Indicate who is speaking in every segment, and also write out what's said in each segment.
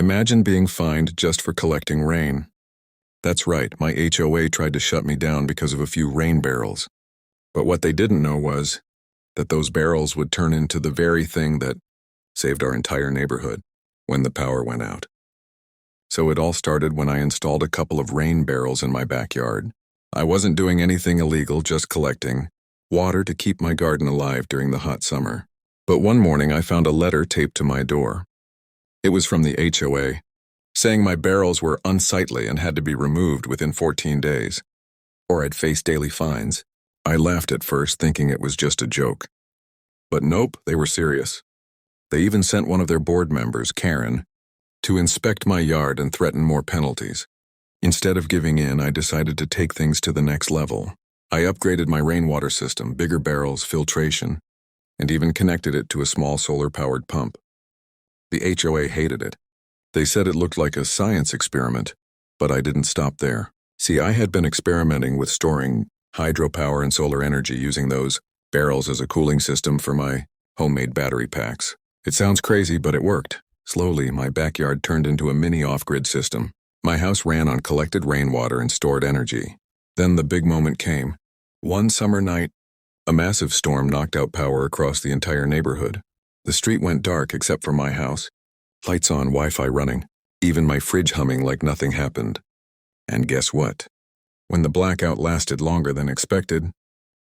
Speaker 1: Imagine being fined just for collecting rain. That's right, my HOA tried to shut me down because of a few rain barrels. But what they didn't know was that those barrels would turn into the very thing that saved our entire neighborhood when the power went out. So it all started when I installed a couple of rain barrels in my backyard. I wasn't doing anything illegal, just collecting water to keep my garden alive during the hot summer. But one morning I found a letter taped to my door. It was from the HOA, saying my barrels were unsightly and had to be removed within 14 days, or I'd face daily fines. I laughed at first, thinking it was just a joke. But nope, they were serious. They even sent one of their board members, Karen, to inspect my yard and threaten more penalties. Instead of giving in, I decided to take things to the next level. I upgraded my rainwater system, bigger barrels, filtration, and even connected it to a small solar-powered pump. The HOA hated it. They said it looked like a science experiment, but I didn't stop there. See, I had been experimenting with storing hydropower and solar energy using those barrels as a cooling system for my homemade battery packs. It sounds crazy, but it worked. Slowly, my backyard turned into a mini off-grid system. My house ran on collected rainwater and stored energy. Then the big moment came. One summer night, a massive storm knocked out power across the entire neighborhood. The street went dark except for my house. Lights on, Wi-Fi running, even my fridge humming like nothing happened. And guess what? When the blackout lasted longer than expected,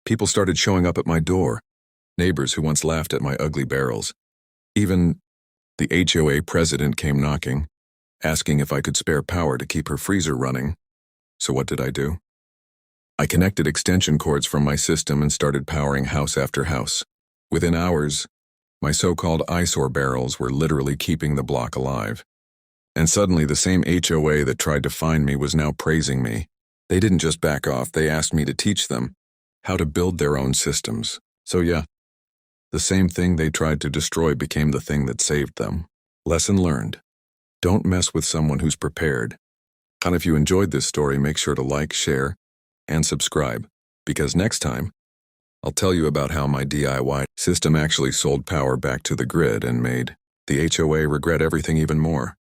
Speaker 1: people started showing up at my door. Neighbors who once laughed at my ugly barrels. Even the HOA president came knocking, asking if I could spare power to keep her freezer running. So what did I do? I connected extension cords from my system and started powering house after house. Within hours, my so-called eyesore barrels were literally keeping the block alive. And suddenly the same HOA that tried to fine me was now praising me. They didn't just back off, they asked me to teach them how to build their own systems. So yeah, the same thing they tried to destroy became the thing that saved them. Lesson learned. Don't mess with someone who's prepared. And if you enjoyed this story, make sure to like, share, and subscribe, because next time, I'll tell you about how my DIY system actually sold power back to the grid and made the HOA regret everything even more.